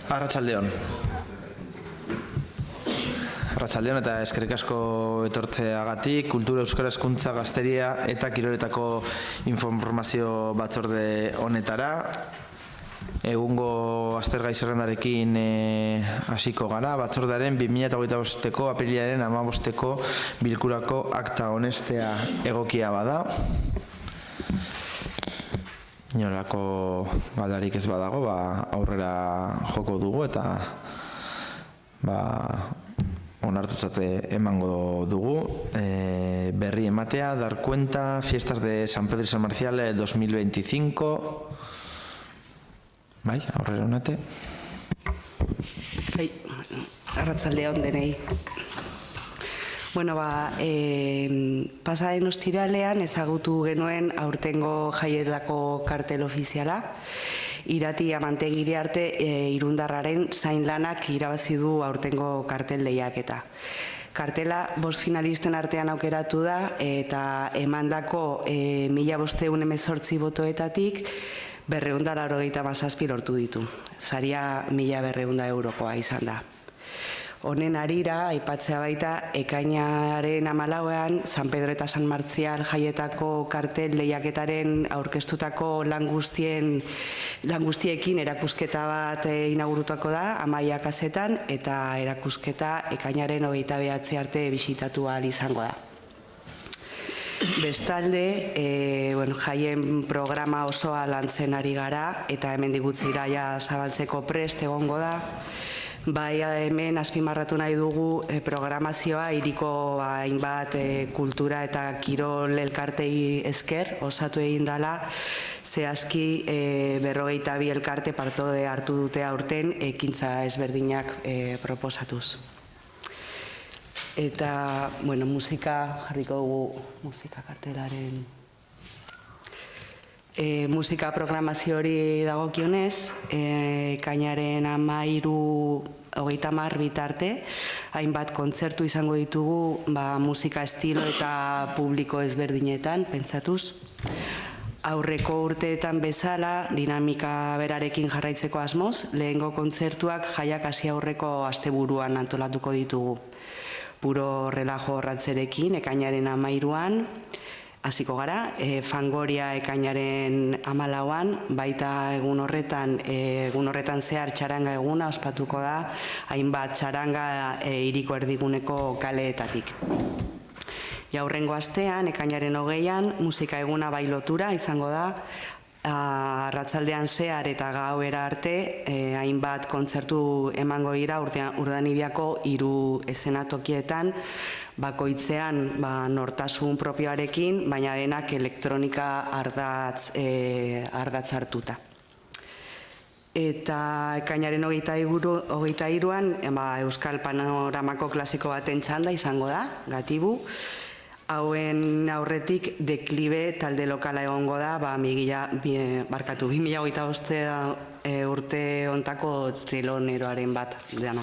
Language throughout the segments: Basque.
Arratsaldeon. Arratsaldeon eta eskerrik asko etortzeagatik, Kultura Euskara Hezkuntza Gazteria eta Kiroletako informazio batzorde honetara. Egungo aztergai zerrendarekin hasiko gara, batzordearen 2025ko apirilaren 15ko bilkurako akta honestea egokia bada. Inolako galdarik ez badago, aurrera joko dugu eta onartutzat emango dugu. Berri ematea, dar cuenta, fiestas de San Pedro y San Marcial 2025. Bai, aurrera honate. Bai, arratsaldeon denei. Bueno, pasaden ostiralean ezagutu genuen aurtengo jaietako kartel ofiziala. Irati Amantegiri arte Irundarraren zain lanak irabazi du aurtengo kartel lehiaketa. Kartela 5 finalisten artean aukeratu da eta emandako 1518 botoetatik 287 lortu ditu. Saria 1200 eurokoa izan da. Honen harira, aipatzea baita, ekainaren 14an, San Pedro eta San Marcial jaietako kartel lehiaketaren aurkeztutako lan guztiekin erakusketa bat inauguratuko da, Amaia kazetan, eta erakusketa ekainaren 29 arte bisitatu ahal izango da. Bestalde, jaien programa osoa lantzen ari gara, eta hemen digutzeira zabaltzeko prest egongo da. Bai, hemen azpimarratu nahi dugu programazioa hiriko hainbat kultura eta kirol elkartei esker osatu egin dela, zehazki 52 elkarte parte hartu dute aurten ekintza ezberdinak proposatuz. Eta, musika jarriko dugu musika kartelaren. Musika programazio hori dagokionez, ekainaren 13-30 bitarte, hainbat kontzertu izango ditugu musika estilo eta publiko ezberdinetan, pentsatuz. Aurreko urteetan bezala, dinamika berarekin jarraitzeko asmoz, lehengo kontzertuak jaiak hasi aurreko asteburuan antolatuko ditugu. Puro relajo ratzerekin, ekainaren 13an, hasiko gara, Fangoria ekainaren 14an, baita egun horretan zehar txaranga eguna ospatuko da, hainbat txaranga hiriko erdiguneko kaleetatik. Jaurrengo astean, ekainaren 20an, musika eguna bai lotura izango da, arratsaldean zehar eta gauera arte, hainbat kontzertu emango dira Urdanibiako 3 eszenatokietan, bakoitzean nortasun propioarekin, baina denak elektronika ardatz hartuta. Eta ekainaren 23an Euskal Panoramako klasiko baten txanda izango da, Gatibu. Hauen aurretik Deklibe talde lokala egongo da, 2025 urte ontako teloneroaren bat dena.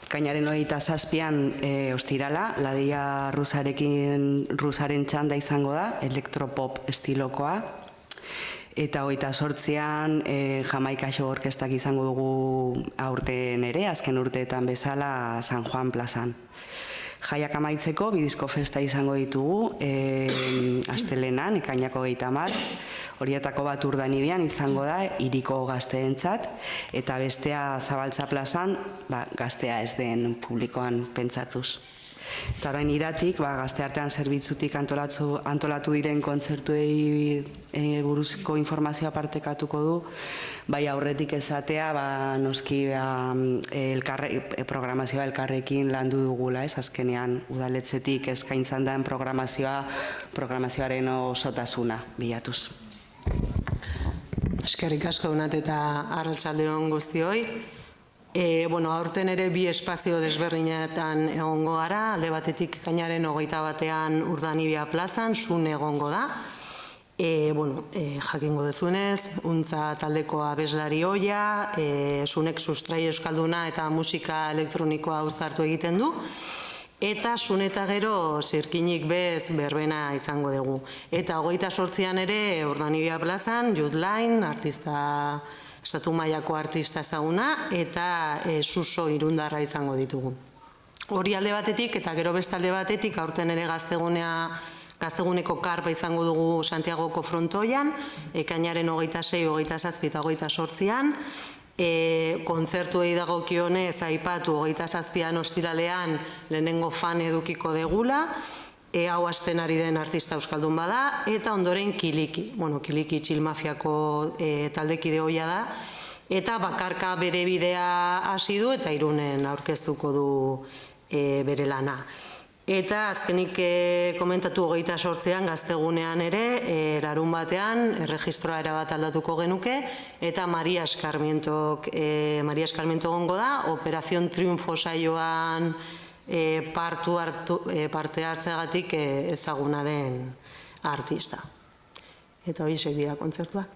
Ekainaren 27an ostirala, Ladia Rusaren txanda izango da, elektropop estilokoa. Eta 28an Jamaikaxo orkestak izango dugu aurten ere, azken urteetan bezala San Juan plazan. Jaiak amaitzeko, bidizko festa izango ditugu, astelenan, ekainako 30, horietako bat Urdanibian izango da, hiriko gazteentzat, eta bestea Zabaltza plazan, gaztea ez den publikoan pentsatuz. Eta orain Iratik, gazteartean zerbitzutik antolatu diren kontzertuei buruzko informazioa partekatuko du, bai aurretik esatea, noski programazioa elkarrekin landu dugula, azkenean udaletzetik eskaintzan den programazioaren osotasuna bilatuz. Eskerrik asko Unat eta arratsaldeon guztioi. Aurten ere 2 espazio desberdinetan egongo gara, alde batetik ekainaren 21an Urdanibia plazan, Sun egongo da. Jakingo dezunez, Untza taldeko abeslari ohia, Sunek sustrai euskalduna eta musika elektronikoa uztartu egiten du. Eta Sun eta gero zirkinik bez berbena izango dugu. Eta 28an ere Urdanibia plazan, Youth Line, artista estatu mailako artista ezaguna, eta Suso Irundarra izango ditugu. Hori alde batetik, eta gero beste alde batetik, aurten ere Gazteguneko karpa izango dugu Santiagoko frontoian, ekainaren 26, 27 eta 28an, kontzertuei dagokionez aipatu 27an ostiralean lehenengo fan edukiko degula, hau hasten ari den artista euskaldun bada, eta ondoren Kiliki. Kiliki Txilmafiako taldekide hoia da, eta bakarka bere bidea hasi du eta Irunen aurkeztuko du bere lana. Eta azkenik komentatu 28an Gaztegunean ere, larun batean, erregistroa erabat aldatuko genuke, eta Maria Eskarmientok gongo da, Operación Triunfo saioan parte hartzeagatik ezaguna den artista. Eta hori dira kontzertuak.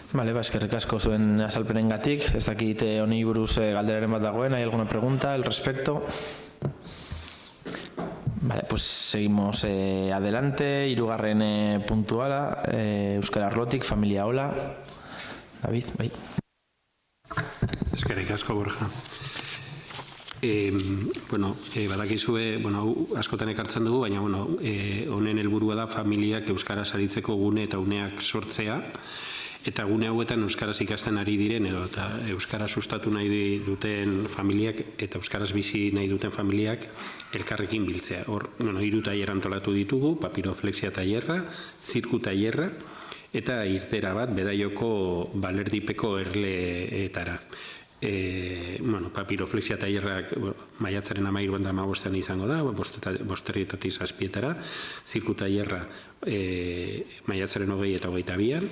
Vale, eskerrik asko zuen azalpenengatik. Ez dakit honi buruz galderaren bat dagoen, ¿hay alguna pregunta al respecto? Vale, pues seguimos adelante. Hirugarren puntuala, Euskal Arlotik, familia Ola. David, bai. Eskerrik asko, Borja. Badakizue, askotan ekartzen dugu, baina honen helburua da familiak euskaraz aritzeko gune eta uneak sortzea, eta gune hauetan euskaraz ikasten ari diren edo eta euskaraz sustatu nahi duten familiak eta euskaraz bizi nahi duten familiak elkarrekin biltzea. Hor, 3 tailer antolatu ditugu, papiroflexia tailerra, zirku tailerra eta irtera bat Bedaioko Balerdipeko erleetara. Papiroflexia tailerrak maiatzaren 13 eta 15 izango da, 5:00 eta 7:00, zirku tailerra maiatzaren 20 eta 22an,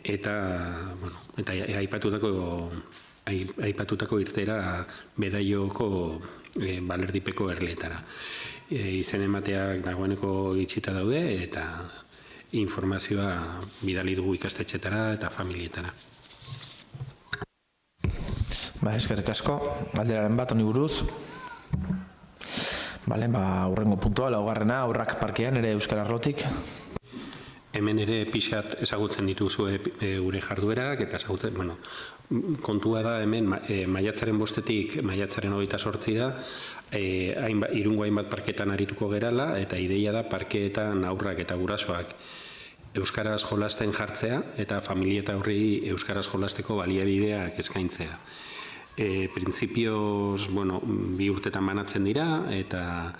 eta aipatutako irtera Bedaioko Balerdipeko erleetara. Izen emateak dagoeneko itxita daude eta informazioa bidali dugu ikastetxetara eta familietara. Eskerrik asko, galderaren bat honi buruz. Hurrengo puntua, laugarrena, Haurrak Parkean, ere Euskal Arlotik. Hemen ere pixat ezagutzen dituzue gure jarduerak, eta ezagutzen, kontua da hemen maiatzaren 5-tik maiatzaren 28 Irungo hainbat parketan arituko gerala, eta ideia da parkeetan haurrak eta gurasoak euskaraz jolasten jartzea, eta familia eta aurri euskaraz jolasteko baliabideak eskaintzea. Printzipioz, 2 urtetan banatzen dira, eta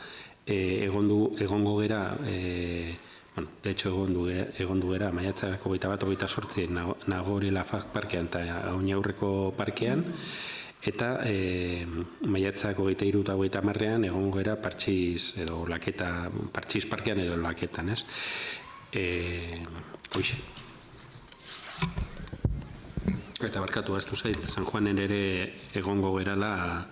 egongo gera, de hecho egondu gera maiatzarako 21-28 Nagore Lafak parkean eta Oinaurreko parkean, eta maiatzako 23 eta 30ean egongo gera Partxiz edo Laketa, Partxiz parkean edo Laketan, ez? Hoxe. Eta barkatu aztu zait, San Juanen ere egongo gerala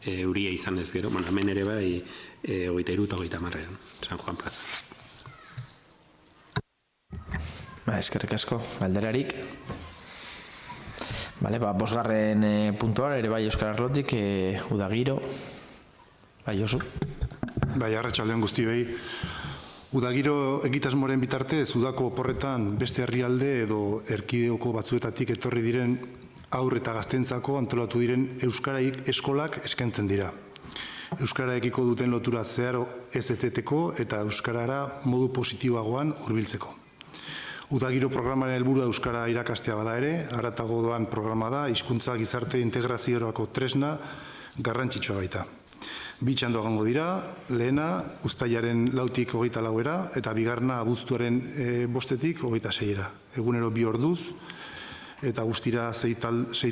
euria izan ez gero, hemen ere bai 23 eta 30ean, San Juan plaza. Eskerrik asko, galderarik. Bosgarren puntua, ere bai Euskal Arlotik, Udagiro. Josu. Arratsaldeon guztioi. Udagiro egitasmoaren bitartez, udako oporretan beste herrialde edo erkideoko batzuetatik etorri diren haur eta gaztentzako antolatu diren euskaraik eskolak eskaintzen dira. Euskaraekiko duten lotura zeharo ez eteteko eta euskarara modu positiboagoan hurbiltzeko. Udagiro programaren helburua euskara irakastea bada ere, haratago doan programa da, hizkuntza gizarte integraziorako tresna garrantzitsua baita. 2 txando egongo dira, lehena uztailaren 4-tik 24era eta bigarrena abuztuaren 5-tik 26era. Egunero 2 orduz eta guztira 6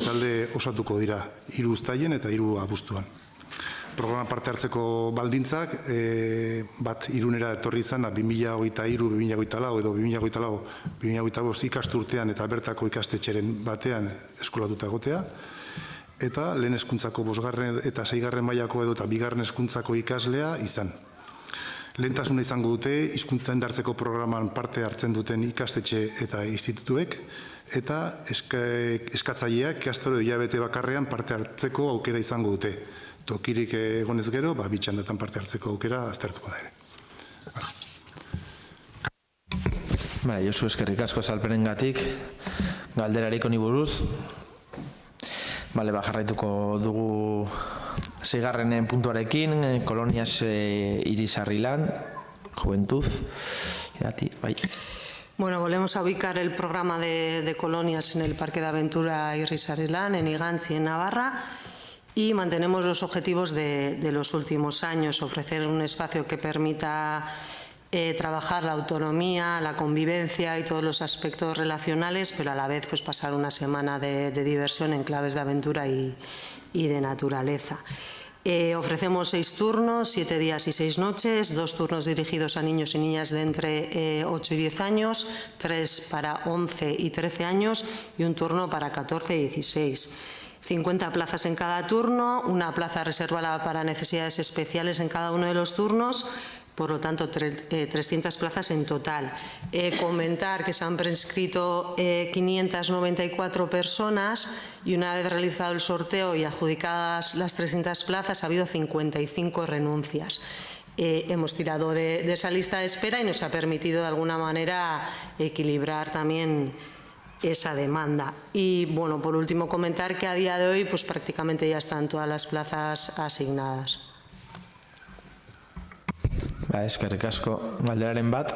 talde osatuko dira, 3 uztailen eta 3 abuztuan. Programa parte hartzeko baldintzak, bat Irunera etorri izan 2023-2024 edo 2024-2025 ikasturtean eta bertako ikastetxeren batean eskolatuta egotea, eta lehen hezkuntzako 5. eta 6. mailako edo eta 2. hezkuntzako ikaslea izan. Lehentasuna izango dute hizkuntza indartzeko programan parte hartzen duten ikastetxe eta institutuek, eta eskatzaileak ikastaro hilabete bakarrean parte hartzeko aukera izango dute. Tokirik egonez gero, 2 txandatan parte hartzeko aukera aztertuko da ere. Josu, eskerrik asko azalpenengatik, galderarik honi buruz. Jarraituko dugu 6. puntuarekin, Kolonias Irisarrilan, Juventud. Bueno, volvemos a ubicar el programa de colonias en el Parque de Aventura Irisarrilan, en Igantzi, en Navarra, y mantenemos los objetivos de los últimos años, ofrecer un espacio que permita trabajar la autonomía, la convivencia y todos los aspectos relacionales, pero a la vez pues, pasar una semana de diversión en claves de aventura y de naturaleza. Ofrecemos 6 turnos, 7 días y 6 noches, 2 turnos dirigidos a niños y niñas de entre 8 y 10 años, 3 para 11 y 13 años y un turno para 14 y 16. 50 plazas en cada turno, una plaza reservada para necesidades especiales en cada uno de los turnos, por lo tanto 300 plazas en total. Comentar que se han prescrito 594 personas y una vez realizado el sorteo y adjudicadas las 300 plazas ha habido 55 renuncias. Hemos tirado de esa lista de espera y nos ha permitido de alguna manera equilibrar también esa demanda. Y bueno, por último comentar que a día de hoy pues prácticamente ya están todas las plazas asignadas. Eskerrik asko, galderaren bat.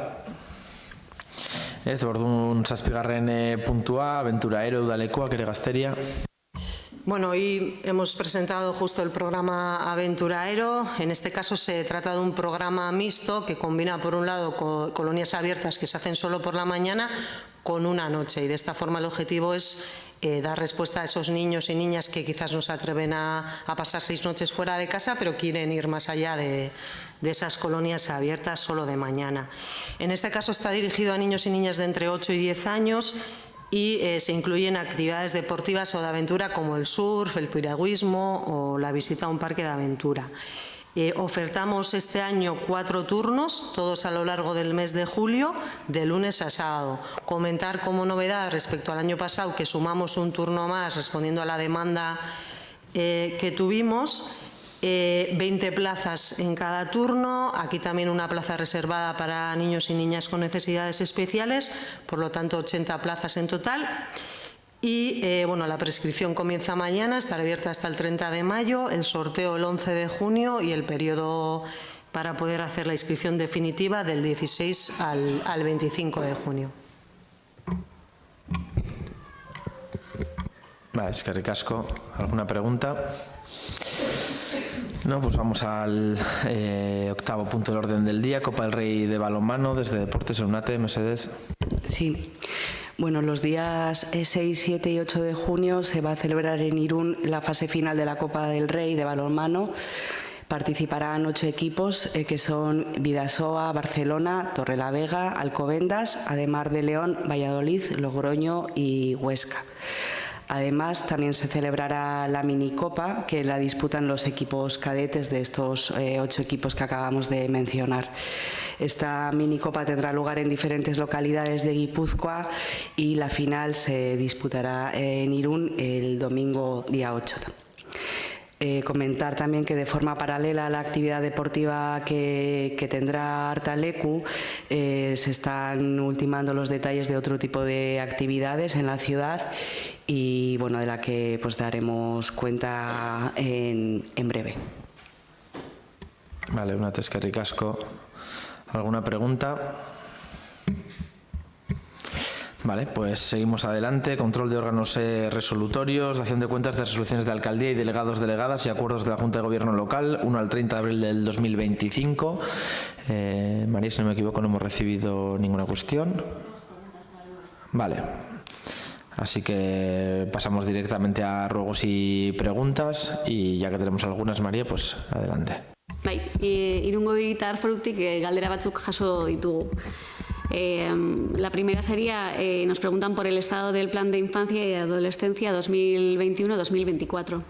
Orduan 7. puntua, Aventuraero udalekoak ere Gazteria. Bueno, hoy hemos presentado justo el programa Aventuraero. En este caso se trata de un programa mixto que combina por un lado colonias abiertas que se hacen solo por la mañana con una noche, y de esta forma el objetivo es dar respuesta a esos niños y niñas que quizás no se atreven a pasar 6 noches fuera de casa, pero quieren ir más allá de esas colonias abiertas solo de mañana. En este caso está dirigido a niños y niñas de entre 8 y 10 años y se incluyen actividades deportivas o de aventura como el surf, el piragüismo o la visita a un parque de aventura. Ofertamos este año 4 turnos, todos a lo largo del mes de julio, de lunes a sábado. Comentar como novedad respecto al año pasado que sumamos un turno más respondiendo a la demanda que tuvimos, 20 plazas en cada turno, aquí también una plaza reservada para niños y niñas con necesidades especiales, por lo tanto 80 plazas en total. Y bueno, la prescripción comienza mañana, estará abierta hasta el 30 de mayo, el sorteo el 11 de junio y el periodo para poder hacer la inscripción definitiva del 16 al 25 de junio. Eskerrik asko. ¿Alguna pregunta? No, pues vamos al 8º punto del orden del día, Copa del Rey de balonmano, desde Deportes Eunate, Mercedes. Sí. Bueno, los días 6, 7 y 8 de junio se va a celebrar en Irún la fase final de la Copa del Rey de balonmano. Participarán 8 equipos que son Bidasoa, Barcelona, Torrelavega, Alcobendas, además de León, Valladolid, Logroño y Huesca. Además, también se celebrará la minicopa, que la disputan los equipos cadetes de estos 8 equipos que acabamos de mencionar. Esta minicopa tendrá lugar en diferentes localidades de Guipúzcoa y la final se disputará en Irún el domingo día 8. Comentar también que de forma paralela a la actividad deportiva que tendrá Artaleku, se están ultimando los detalles de otro tipo de actividades en la ciudad y bueno, de la que pues daremos cuenta en breve. Vale, una eskerrik asko. ¿Alguna pregunta? Vale, pues seguimos adelante. Control de órganos resolutorios, dación de cuentas de resoluciones de alcaldía y delegados, delegadas y acuerdos de la Junta de Gobierno local, 1 al 30 de abril del 2025. María, si no me equivoco, no hemos recibido ninguna cuestión. Vale. Así que pasamos directamente a ruegos y preguntas y ya que tenemos algunas, María, pues adelante. Bai, Irungo Hiritar Forutik galdera batzuk jaso ditugu. La primera sería, nos preguntan por el estado del Plan de Infancia y Adolescencia 2021-2024.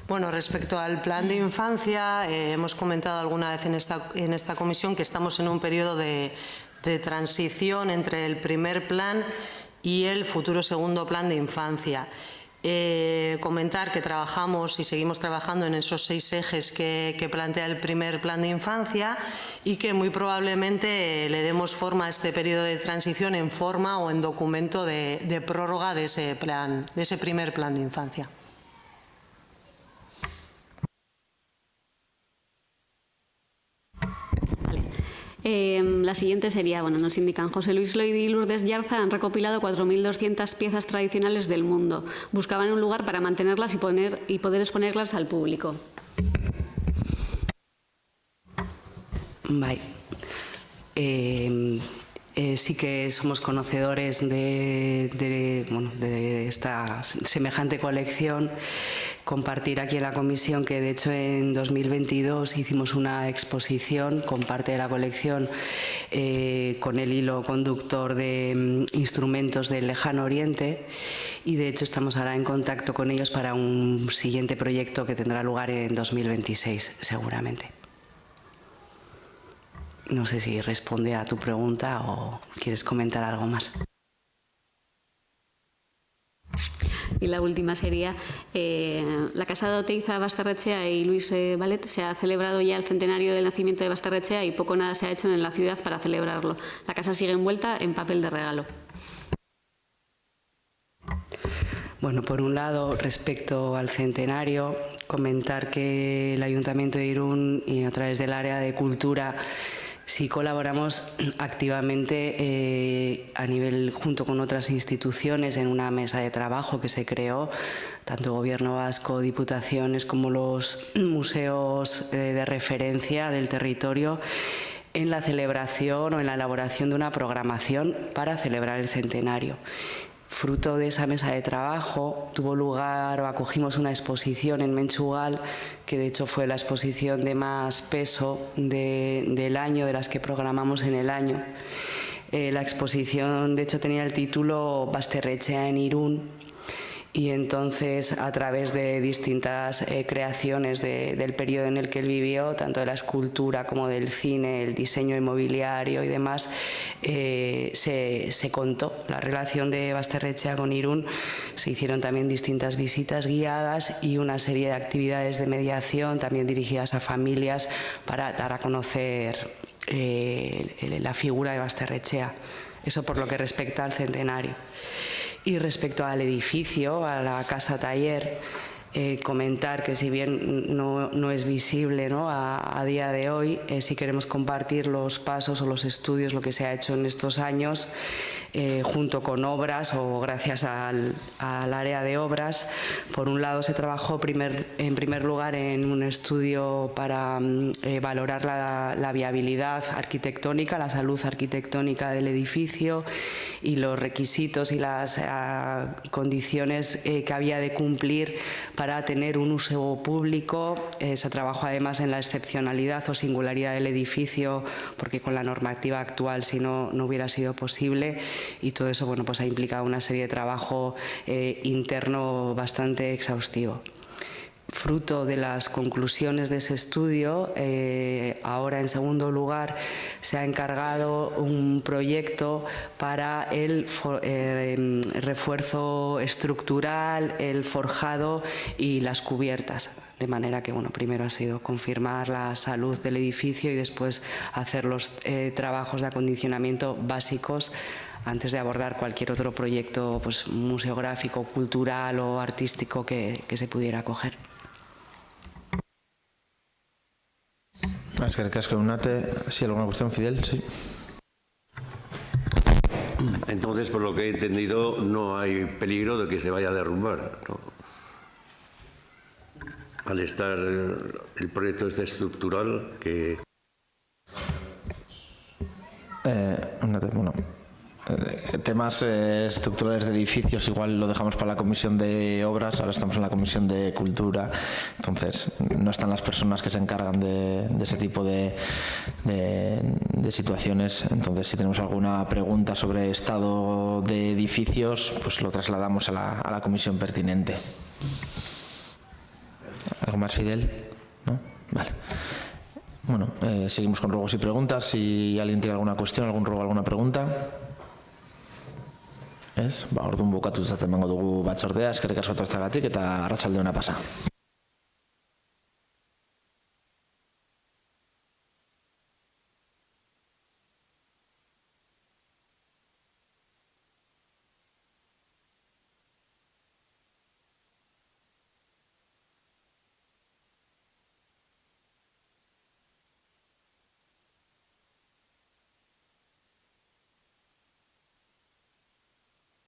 Bueno, respecto al Plan de Infancia, hemos comentado alguna vez en esta comisión que estamos en un periodo de transición entre el primer plan y el futuro segundo Plan de Infancia. Comentar que trabajamos y seguimos trabajando en esos 6 ejes que plantea el primer plan de infancia y que muy probablemente le demos forma a este periodo de transición en forma o en documento de prórroga de ese primer plan de infancia. Vale. La siguiente sería, bueno, nos indican, José Luis Loidi y Lourdes Yarza han recopilado 4.200 piezas tradicionales del mundo. Buscaban un lugar para mantenerlas y poder exponerlas al público. Vale. Sí que somos conocedores de esta semejante colección. Compartir aquí en la comisión que de hecho en 2022 hicimos una exposición con parte de la colección con el hilo conductor de instrumentos del Lejano Oriente, y de hecho estamos ahora en contacto con ellos para un siguiente proyecto que tendrá lugar en 2026 seguramente. No sé si responde a tu pregunta o quieres comentar algo más. Y la última sería, la Casa de Oteiza Basterrechea y Luis Vallet se ha celebrado ya el centenario del nacimiento de Basterrechea y poco o nada se ha hecho en la ciudad para celebrarlo. La casa sigue envuelta en papel de regalo. Bueno, por un lado, respecto al centenario, comentar que el Ayuntamiento de Irún y a través del área de cultura sí colaboramos activamente a nivel, junto con otras instituciones, en una mesa de trabajo que se creó, tanto Gobierno vasco, diputaciones como los museos de referencia del territorio, en la celebración o en la elaboración de una programación para celebrar el centenario. Fruto de esa mesa de trabajo tuvo lugar o acogimos una exposición en Menchugal, que de hecho fue la exposición de más peso del año, de las que programamos en el año. La exposición de hecho tenía el título Basterrechea en Irún, y entonces a través de distintas creaciones del periodo en el que él vivió, tanto de la escultura como del cine, el diseño inmobiliario y demás, se contó la relación de Basterrechea con Irún. Se hicieron también distintas visitas guiadas y una serie de actividades de mediación también dirigidas a familias para dar a conocer la figura de Basterrechea. Eso por lo que respecta al centenario. Y respecto al edificio, a la casa taller, comentar que si bien no es visible, ¿no?, a día de hoy, sí queremos compartir los pasos o los estudios, lo que se ha hecho en estos años, junto con obras o gracias al área de obras. Por un lado se trabajó en primer lugar en un estudio para valorar la viabilidad arquitectónica, la salud arquitectónica del edificio y los requisitos y las condiciones que había de cumplir para tener un uso público. Se trabajó además en la excepcionalidad o singularidad del edificio, porque con la normativa actual si no hubiera sido posible, y todo eso, bueno, pues ha implicado una serie de trabajo interno bastante exhaustivo. Fruto de las conclusiones de ese estudio, ahora en segundo lugar se ha encargado un proyecto para el refuerzo estructural, el forjado y las cubiertas. De manera que, bueno, primero ha sido confirmar la salud del edificio y después hacer los trabajos de acondicionamiento básicos antes de abordar cualquier otro proyecto, pues, museográfico, cultural o artístico que se pudiera acoger. Es que casco unate, ¿sí alguna cuestión, Fidel? Sí. Entonces, por lo que he entendido, no hay peligro de que se vaya a derrumbar, ¿no? Al estar el proyecto este estructural que... Bueno, temas estructurales de edificios igual lo dejamos para la comisión de obras. Ahora estamos en la comisión de cultura, entonces no están las personas que se encargan de ese tipo de situaciones. Entonces, si tenemos alguna pregunta sobre estado de edificios, pues lo trasladamos a la comisión pertinente. ¿Algo más, Fidel? ¿No? Vale. Bueno, seguimos con ruegos y preguntas. Si alguien tiene alguna cuestión, algún ruego, alguna pregunta. Ez? Orduan bukatu emango dugu batzordea, eskerrik asko tortzagatik eta arratsalde ona pasa.